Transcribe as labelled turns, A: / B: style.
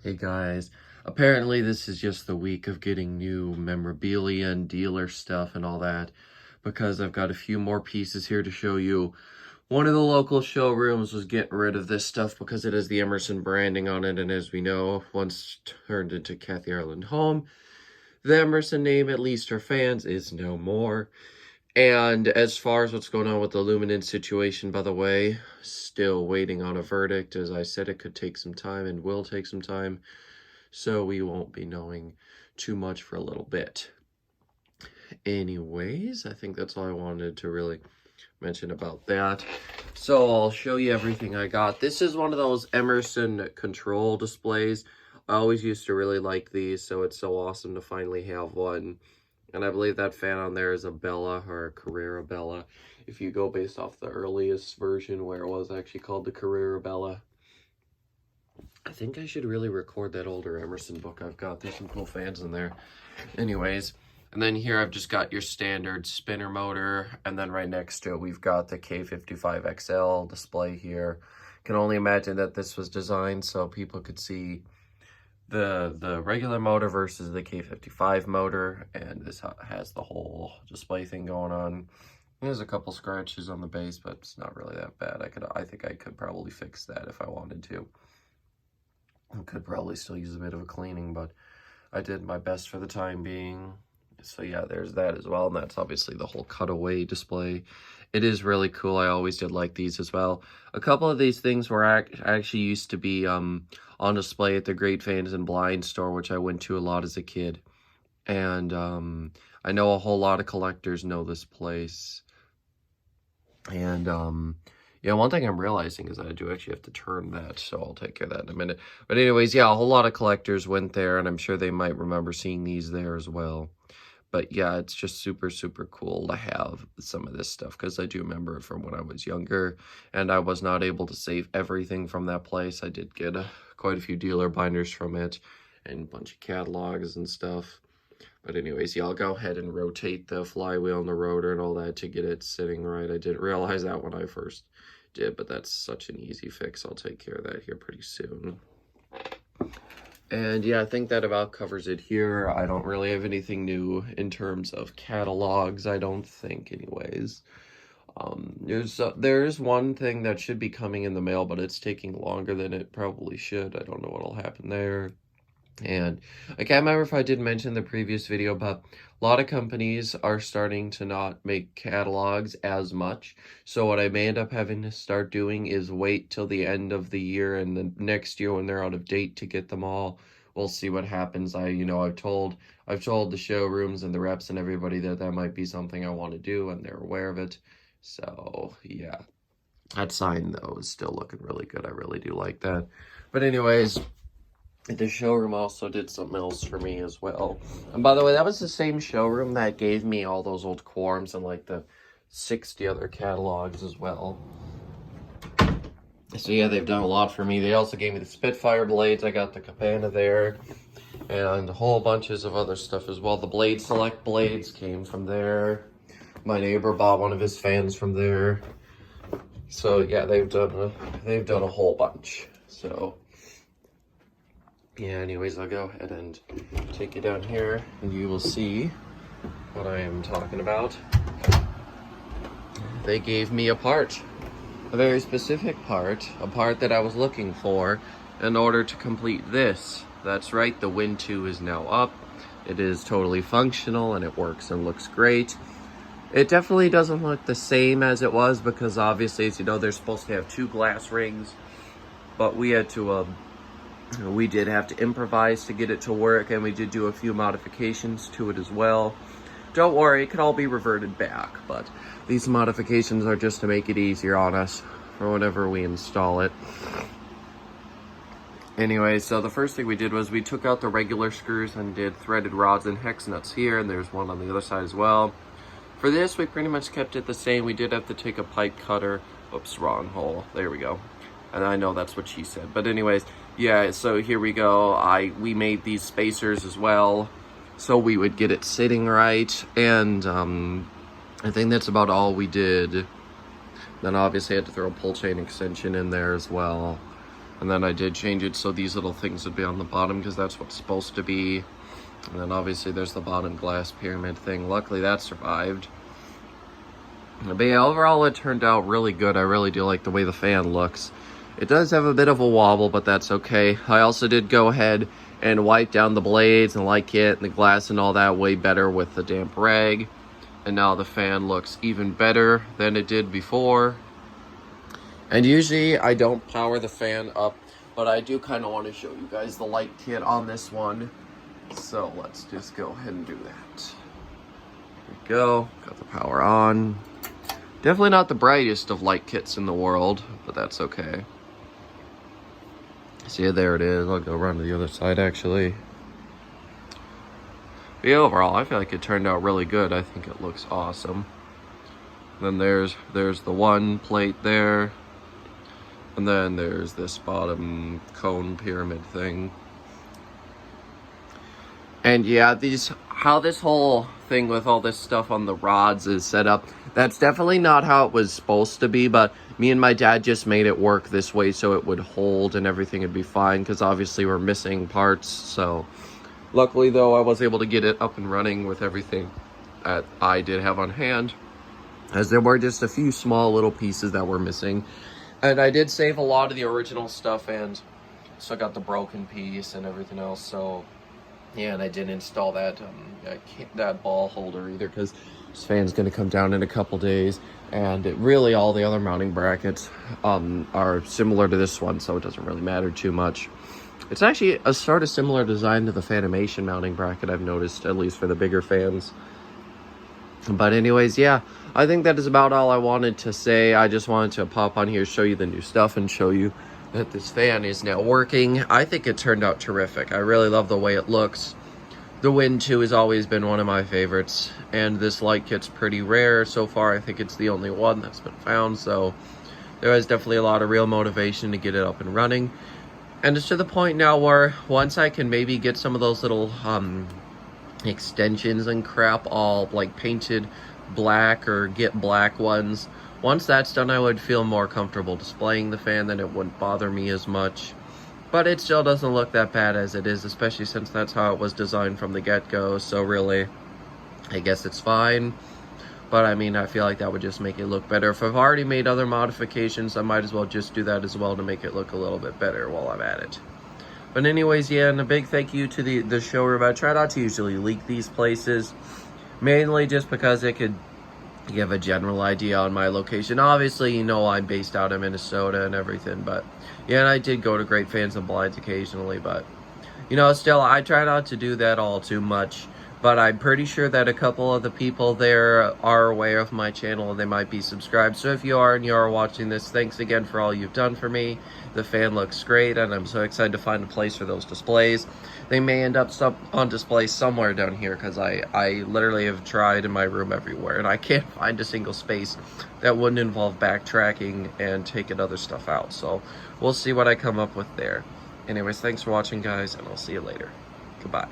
A: Hey guys, apparently this is just the week of getting new memorabilia and dealer stuff and all that, because I've got a few more pieces here to show you. One of the local showrooms was getting rid of this stuff because it has the Emerson branding on it, and as we know, once turned into Kathy Ireland Home, the Emerson name, at least for fans, is no more. And as far as what's going on with the Luminance situation, by the way, still waiting on a verdict. As I said, it could take some time and will take some time, so we won't be knowing too much for a little bit. Anyways, I think that's all I wanted to really mention about that. So I'll show you everything I got. This is one of those Emerson control displays. I always used to really like these, so it's so awesome to finally have one. And I believe that fan on there is a Bella or a Carrera Bella. If you go based off the earliest version where it was actually called the Carrera Bella. I think I should really record that older Emerson book I've got. There's some cool fans in there. Anyways, and then here I've just got your standard spinner motor. And then right next to it, we've got the K55XL display here. Can only imagine that this was designed so people could see the regular motor versus the K55 motor. And this has the whole display thing going on. There's a couple scratches on the base, but it's not really that bad. I think I could probably fix that if I wanted to. I could probably still use a bit of a cleaning, but I did my best for the time being. So yeah, there's that as well, and that's obviously the whole cutaway display. It is really cool. I always did like these as well. A couple of these things were actually used to be on display at the Great Fans and Blind store, which I went to a lot as a kid. And I know a whole lot of collectors know this place. And yeah, one thing I'm realizing is that I do actually have to turn that, so I'll take care of that in a minute. But anyways, yeah, a whole lot of collectors went there, and I'm sure they might remember seeing these there as well. But yeah, it's just super, super cool to have some of this stuff, because I do remember it from when I was younger, and I was not able to save everything from that place. I did get quite a few dealer binders from it, and a bunch of catalogs and stuff. But anyways, yeah, I'll go ahead and rotate the flywheel and the rotor and all that to get it sitting right. I didn't realize that when I first did, but that's such an easy fix. I'll take care of that here pretty soon. And yeah, I think that about covers it here. I don't really have anything new in terms of catalogs, I don't think, anyways. There's one thing that should be coming in the mail, but it's taking longer than it probably should. I don't know what'll happen there. And I can't remember if I did mention in the previous video, but a lot of companies are starting to not make catalogs as much. So what I may end up having to start doing is wait till the end of the year and the next year when they're out of date to get them all. We'll see what happens. I've told the showrooms and the reps and everybody that might be something I want to do, and they're aware of it. So yeah, that sign though is still looking really good. I really do like that. But anyways, the showroom also did something else for me as well. And by the way, that was the same showroom that gave me all those old Quorums and like the 60 other catalogs as well. So yeah, they've done a lot for me. They also gave me the Spitfire blades. I got the Cabana there. And whole bunches of other stuff as well. The Blade Select blades came from there. My neighbor bought one of his fans from there. So yeah, they've done a whole bunch. So yeah, anyways, I'll go ahead and take you down here and you will see what I am talking about. They gave me a part, a very specific part, a part that I was looking for in order to complete this. That's right, the Win 2 is now up. It is totally functional and it works and looks great. It definitely doesn't look the same as it was because obviously, as you know, they're supposed to have 2 glass rings, but we had to we did have to improvise to get it to work, and we did do a few modifications to it as well. Don't worry, it can all be reverted back, but these modifications are just to make it easier on us for whenever we install it. Anyway, so the first thing we did was we took out the regular screws and did threaded rods and hex nuts here, and there's one on the other side as well. For this, we pretty much kept it the same. We did have to take a pipe cutter. Oops, wrong hole. There we go. And I know that's what she said. But anyways, yeah, so here we go. We made these spacers as well, so we would get it sitting right. And I think that's about all we did. Then obviously I had to throw a pull chain extension in there as well. And then I did change it so these little things would be on the bottom because that's what's supposed to be. And then obviously there's the bottom glass pyramid thing. Luckily that survived. But yeah, overall it turned out really good. I really do like the way the fan looks. It does have a bit of a wobble, but that's okay. I also did go ahead and wipe down the blades and light kit and the glass and all that way better with the damp rag. And now the fan looks even better than it did before. And usually I don't power the fan up, but I do kind of want to show you guys the light kit on this one. So let's just go ahead and do that. There we go, got the power on. Definitely not the brightest of light kits in the world, but that's okay. See, there it is. I'll go around to the other side actually. But yeah, overall, I feel like it turned out really good. I think it looks awesome. Then there's the one plate there. And then there's this bottom cone pyramid thing. And yeah, how this whole thing with all this stuff on the rods is set up, that's definitely not how it was supposed to be, but me and my dad just made it work this way so it would hold and everything would be fine, because obviously we're missing parts. So luckily though, I was able to get it up and running with everything that I did have on hand, as there were just a few small little pieces that were missing. And I did save a lot of the original stuff, and so I got the broken piece and everything else. So yeah, and I didn't install that that ball holder either, because this fan's going to come down in a couple days, and really all the other mounting brackets are similar to this one, so it doesn't really matter too much. It's actually a sort of similar design to the Fanimation mounting bracket, I've noticed, at least for the bigger fans. But anyways, yeah, I think that is about all I wanted to say. I just wanted to pop on here, show you the new stuff, and show you that this fan is now working. I think it turned out terrific. I really love the way it looks. The Wind 2 has always been one of my favorites, and this light kit's pretty rare. So far, I think it's the only one that's been found, so there is definitely a lot of real motivation to get it up and running. And it's to the point now where once I can maybe get some of those little extensions and crap all like painted black, or get black ones, once that's done, I would feel more comfortable displaying the fan, then it wouldn't bother me as much. But it still doesn't look that bad as it is, especially since that's how it was designed from the get-go. So really, I guess it's fine. But I mean, I feel like that would just make it look better. If I've already made other modifications, I might as well just do that as well to make it look a little bit better while I'm at it. But anyways, yeah, and a big thank you to the showroom. I try not to usually leak these places, mainly just because it could give a general idea on my location. Obviously, you know, I'm based out of Minnesota and everything, but yeah, and I did go to Great Fans and Blinds occasionally, but you know, still, I try not to do that all too much. But I'm pretty sure that a couple of the people there are aware of my channel, and they might be subscribed. So if you are and you are watching this, thanks again for all you've done for me. The fan looks great, and I'm so excited to find a place for those displays. They may end up on display somewhere down here, because I literally have tried in my room everywhere, and I can't find a single space that wouldn't involve backtracking and taking other stuff out. So we'll see what I come up with there. Anyways, thanks for watching, guys, and I'll see you later. Goodbye.